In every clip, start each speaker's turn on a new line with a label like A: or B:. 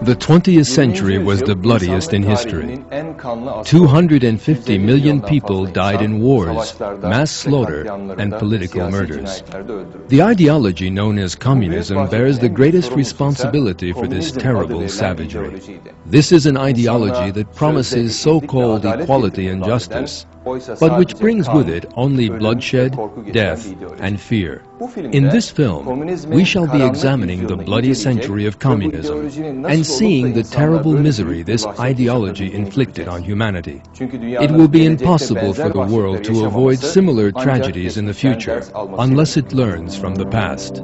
A: The 20th century was the bloodiest in history. 250 million people died in wars, mass slaughter, and political murders. The ideology known as communism bears the greatest responsibility for this terrible savagery. This is an ideology that promises so-called equality and justice, but which brings with it only bloodshed, death, and fear. In this film, we shall be examining the bloody century of communism and seeing the terrible misery this ideology inflicted on humanity. It will be impossible for the world to avoid similar tragedies in the future unless it learns from the past.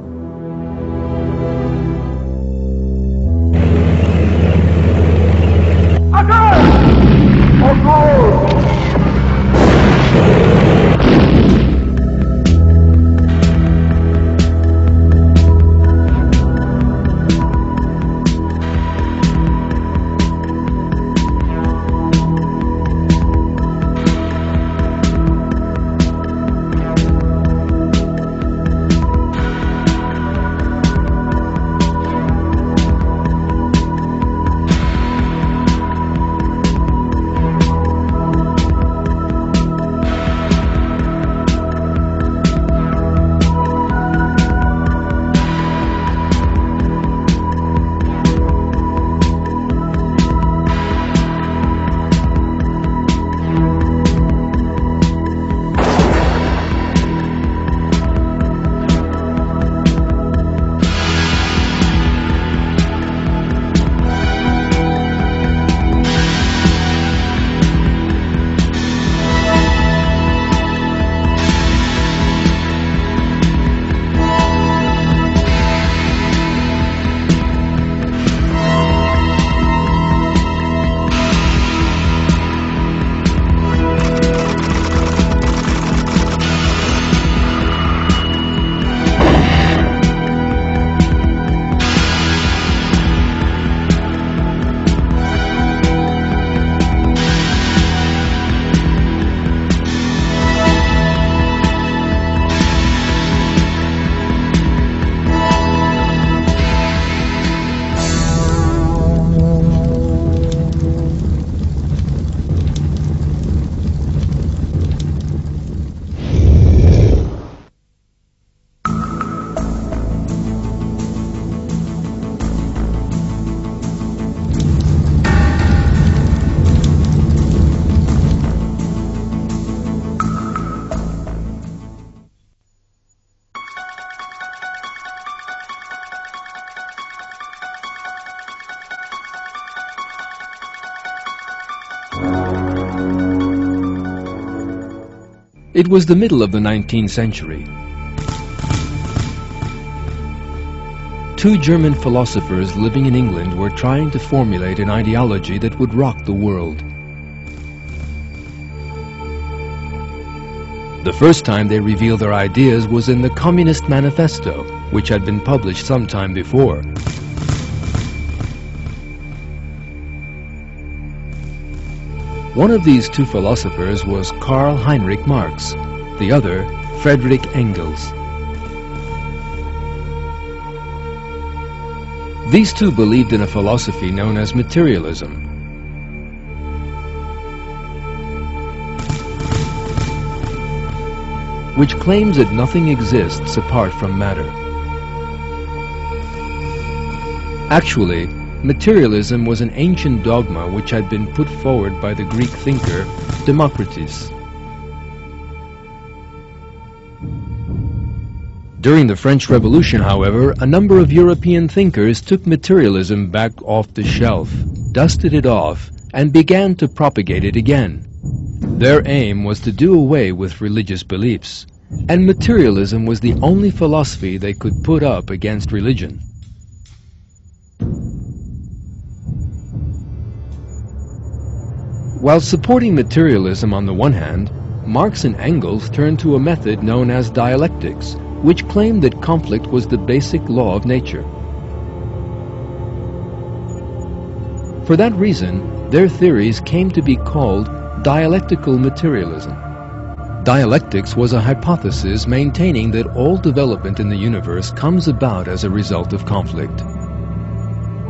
A: It was the middle of the 19th century. Two German philosophers living in England were trying to formulate an ideology that would rock the world. The first time they revealed their ideas was in the Communist Manifesto, which had been published some time before. One of these two philosophers was Karl Heinrich Marx, the other Friedrich Engels. These two believed in a philosophy known as materialism. Which claims that nothing exists apart from matter. Actually, materialism was an ancient dogma which had been put forward by the Greek thinker Democritus. During the French Revolution, however, a number of European thinkers took materialism back off the shelf, dusted it off, and began to propagate it again. Their aim was to do away with religious beliefs, and materialism was the only philosophy they could put up against religion. While supporting materialism on the one hand, Marx and Engels turned to a method known as dialectics, which claimed that conflict was the basic law of nature. For that reason, their theories came to be called dialectical materialism. Dialectics was a hypothesis maintaining that all development in the universe comes about as a result of conflict.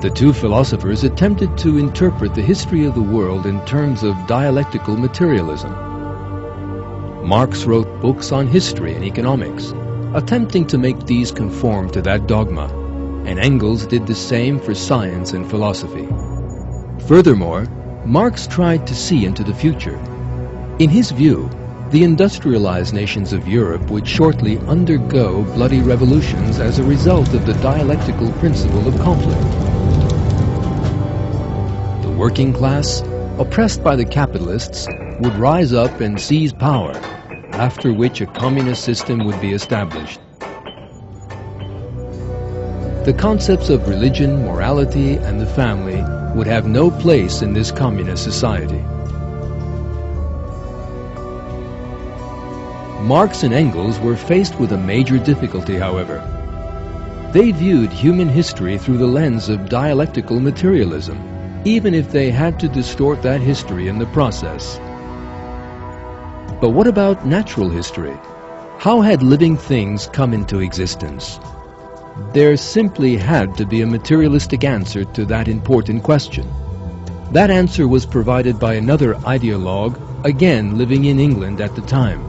A: The two philosophers attempted to interpret the history of the world in terms of dialectical materialism. Marx wrote books on history and economics, attempting to make these conform to that dogma, and Engels did the same for science and philosophy. Furthermore, Marx tried to see into the future. In his view, the industrialized nations of Europe would shortly undergo bloody revolutions as a result of the dialectical principle of conflict. The working class, oppressed by the capitalists, would rise up and seize power, after which a communist system would be established. The concepts of religion, morality, and the family would have no place in this communist society. Marx and Engels were faced with a major difficulty, however. They viewed human history through the lens of dialectical materialism, even if they had to distort that history in the process. But what about natural history? How had living things come into existence? There simply had to be a materialistic answer to that important question. That answer was provided by another ideologue, again living in England at the time.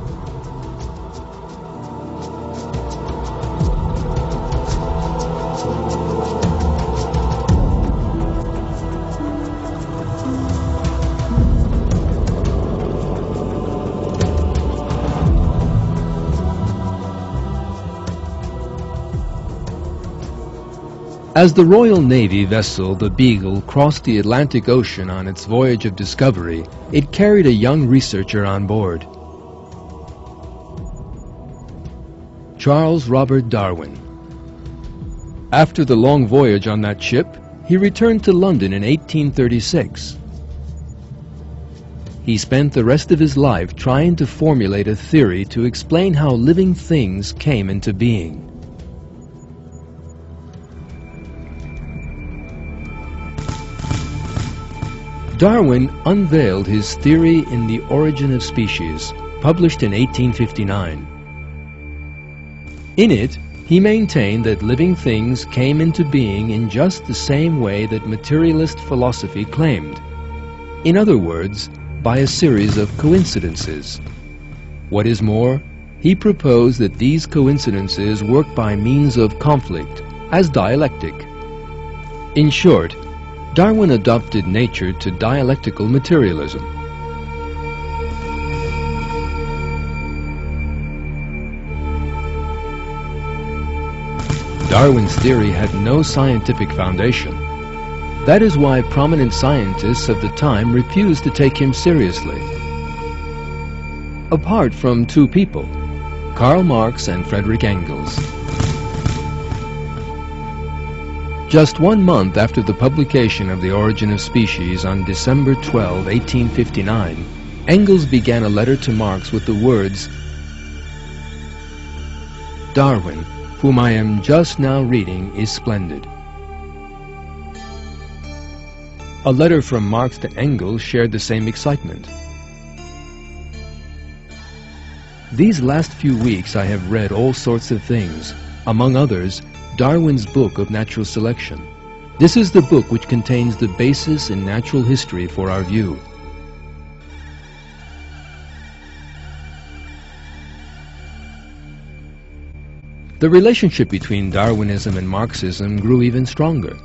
A: As the Royal Navy vessel, the Beagle, crossed the Atlantic Ocean on its voyage of discovery, it carried a young researcher on board, Charles Robert Darwin. After the long voyage on that ship, he returned to London in 1836. He spent the rest of his life trying to formulate a theory to explain how living things came into being. Darwin unveiled his theory in The Origin of Species, published in 1859. In it, he maintained that living things came into being in just the same way that materialist philosophy claimed. In other words, by a series of coincidences. What is more, he proposed that these coincidences work by means of conflict, as dialectic. In short, Darwin adopted nature to dialectical materialism. Darwin's theory had no scientific foundation. That is why prominent scientists of the time refused to take him seriously. Apart from two people, Karl Marx and Friedrich Engels. Just 1 month after the publication of The Origin of Species on December 12, 1859, Engels began a letter to Marx with the words, "Darwin, whom I am just now reading, is splendid." A letter from Marx to Engels shared the same excitement. These last few weeks I have read all sorts of things, among others, Darwin's book of natural selection. This is the book which contains the basis in natural history for our view. The relationship between Darwinism and Marxism grew even stronger.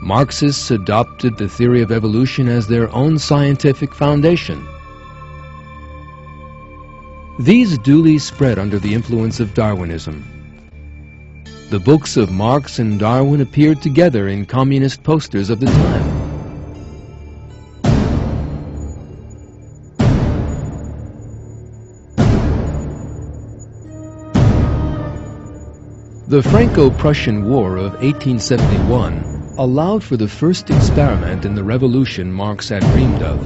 A: Marxists adopted the theory of evolution as their own scientific foundation. These duly spread under the influence of Darwinism. The books of Marx and Darwin appeared together in communist posters of the time. The Franco-Prussian War of 1871 allowed for the first experiment in the revolution Marx had dreamed of.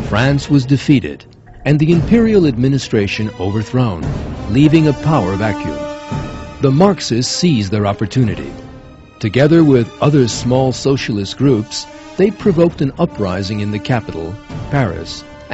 A: France was defeated, and the imperial administration overthrown, leaving a power vacuum. The Marxists seized their opportunity. Together with other small socialist groups, they provoked an uprising in the capital, Paris,